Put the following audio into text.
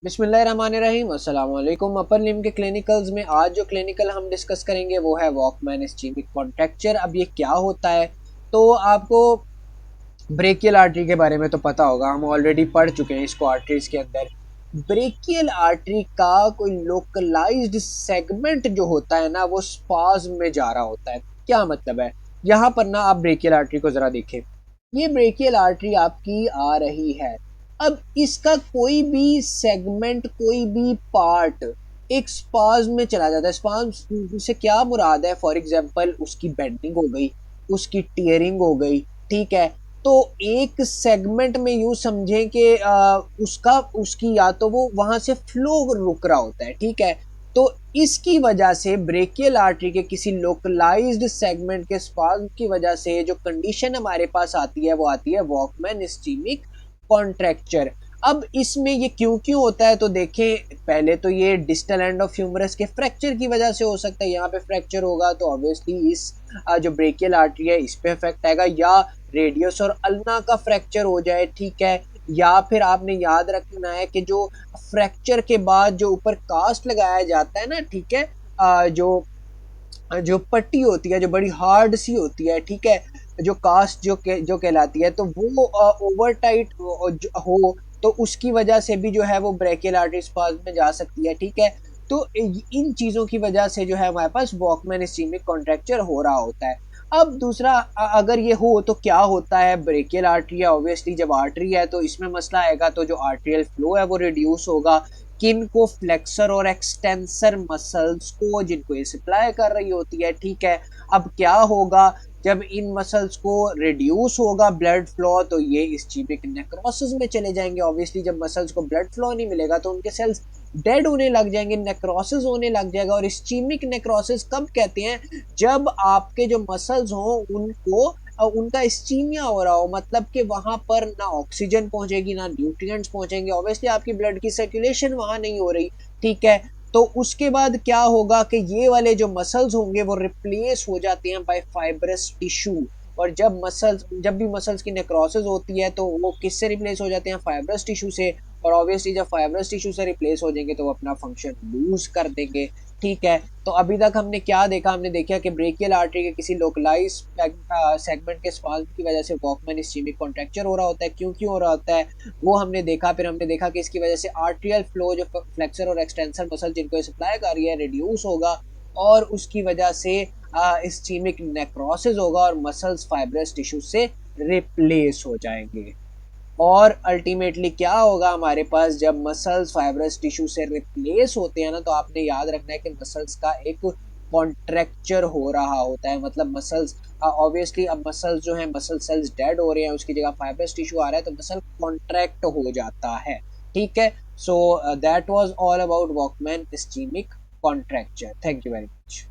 बिस्मिल्लाहिर्रहमानिर्रहीम अस्सलाम वालेकुम। अपर लिम्ब के क्लिनिकल्स में आज जो क्लिनिकल हम डिस्कस करेंगे वो है वॉकमैन इस्चेमिक कॉन्ट्रैक्चर। अब ये क्या होता है? तो आपको ब्रेकियल आर्टरी के बारे में तो पता होगा, हम ऑलरेडी पढ़ चुके हैं इसको आर्टरीज के अंदर। ब्रेकियल आर्टरी का कोई लोकलाइज्ड सेगमेंट जो होता है ना, वो स्पाज्म में जा रहा होता है। क्या मतलब है? यहाँ पर ना आप ब्रेकियल आर्टरी को जरा देखें। ये ब्रेकियल आर्टरी आपकी आ रही है। अब इसका कोई भी सेगमेंट, कोई भी पार्ट एक स्पाज्म में चला जाता है। स्पाज्म से क्या मुराद है? फॉर एग्जांपल उसकी बेंडिंग हो गई, उसकी टीयरिंग हो गई, ठीक है। तो एक सेगमेंट में यूं समझें कि उसका उसकी या तो वो वहां से फ्लो रुक रहा होता है, ठीक है। तो इसकी वजह से ब्रेकियल आर्टरी के किसी लोकलाइज्ड सेगमेंट के स्पाज्म की वजह से जो कंडीशन हमारे पास आती है वो आती है वॉकमैन इस्चेमिक कॉन्ट्रैक्चर। अब इसमें ये क्यों क्यों होता है तो देखें। पहले तो ये डिस्टल एंड ऑफ ह्यूमरस के फ्रैक्चर की वजह से हो सकता है। यहाँ पे फ्रैक्चर होगा तो ऑब्वियसली इस जो ब्रेकियल आर्टरी है इस पे इफेक्ट आएगा, या रेडियस और अल्ना का फ्रैक्चर हो जाए, ठीक है। या फिर आपने याद रखना है कि जो फ्रैक्चर के बाद जो ऊपर कास्ट लगाया जाता है ना, ठीक है, जो जो पट्टी होती है जो बड़ी हार्ड सी होती है, ठीक है, जो कास्ट जो कहलाती है, तो वो ओवर टाइट हो तो उसकी वजह से भी जो है वो ब्रेकियल आर्टरी स्पाज्म में जा सकती है, ठीक है। तो इन चीज़ों की वजह से जो है हमारे पास वॉकमैन इस्चेमिक कॉन्ट्रैक्चर हो रहा होता है। अब दूसरा, अगर ये हो तो क्या होता है? ब्रेकियल आर्टरी है, ऑब्वियसली जब आर्टरी है तो इसमें मसला आएगा, तो जो आर्टेरियल फ्लो है वो रिड्यूस होगा। किन को? फ्लेक्सर और एक्सटेंसर मसल्स को, जिनको ये सप्लाई कर रही होती है, ठीक है। अब क्या होगा जब इन मसल्स को रिड्यूस होगा ब्लड फ्लो, तो ये इस्चेमिक नेक्रोसिस में चले जाएंगे। ऑब्वियसली जब मसल्स को ब्लड फ्लो नहीं मिलेगा तो उनके सेल्स डेड होने लग जाएंगे, नेक्रोसिस होने लग जाएगा। और इस्चेमिक नेक्रोसिस कब कहते हैं? जब आपके जो मसल्स हों उनको उनका इस्चीमिया हो रहा हो, मतलब कि वहां पर ना ऑक्सीजन पहुंचेगी ना न्यूट्रिएंट्स पहुंचेंगे। ऑब्वियसली आपकी ब्लड की सर्कुलेशन वहां नहीं हो रही, ठीक है। तो उसके बाद क्या होगा कि ये वाले जो मसल्स होंगे वो रिप्लेस हो जाते हैं बाय फाइब्रस टिश्यू। और जब भी मसल्स की नेक्रोसिस होती है तो वो किससे रिप्लेस हो जाते हैं? फाइब्रस टिश्यू से। और ऑब्वियसली जब फाइब्रस टिश्यू से रिप्लेस हो जाएंगे तो वो अपना फंक्शन लूज कर देंगे, ठीक है। तो अभी तक हमने क्या देखा? हमने देखा कि ब्रेकियल आर्टरी के किसी लोकलाइज सेगमेंट के स्पाज्म की वजह से वॉकमैन इस्चेमिक कॉन्ट्रैक्चर हो रहा होता है। क्यों क्यों हो रहा होता है वो हमने देखा। फिर हमने देखा कि इसकी वजह से आर्टेरियल फ्लो, जो फ्लेक्सर और एक्सटेंसर मसल जिनको सप्लाई कर रही है, रिड्यूस होगा। और उसकी वजह से इस्चेमिक नेक्रोसिस होगा और मसल्स फाइब्रस टिश्यू से रिप्लेस हो जाएंगे। और अल्टीमेटली क्या होगा हमारे पास? जब मसल्स फाइब्रस टिश्यू से रिप्लेस होते हैं ना, तो आपने याद रखना है कि मसल्स का एक कॉन्ट्रैक्चर हो रहा होता है। मतलब मसल्स, ऑब्वियसली अब मसल्स जो है, मसल सेल्स डेड हो रहे हैं, उसकी जगह फाइब्रस टिश्यू आ रहा है तो मसल कॉन्ट्रैक्ट हो जाता है, ठीक है। So that was all about Walkman ischaemic contracture. Thank you very much.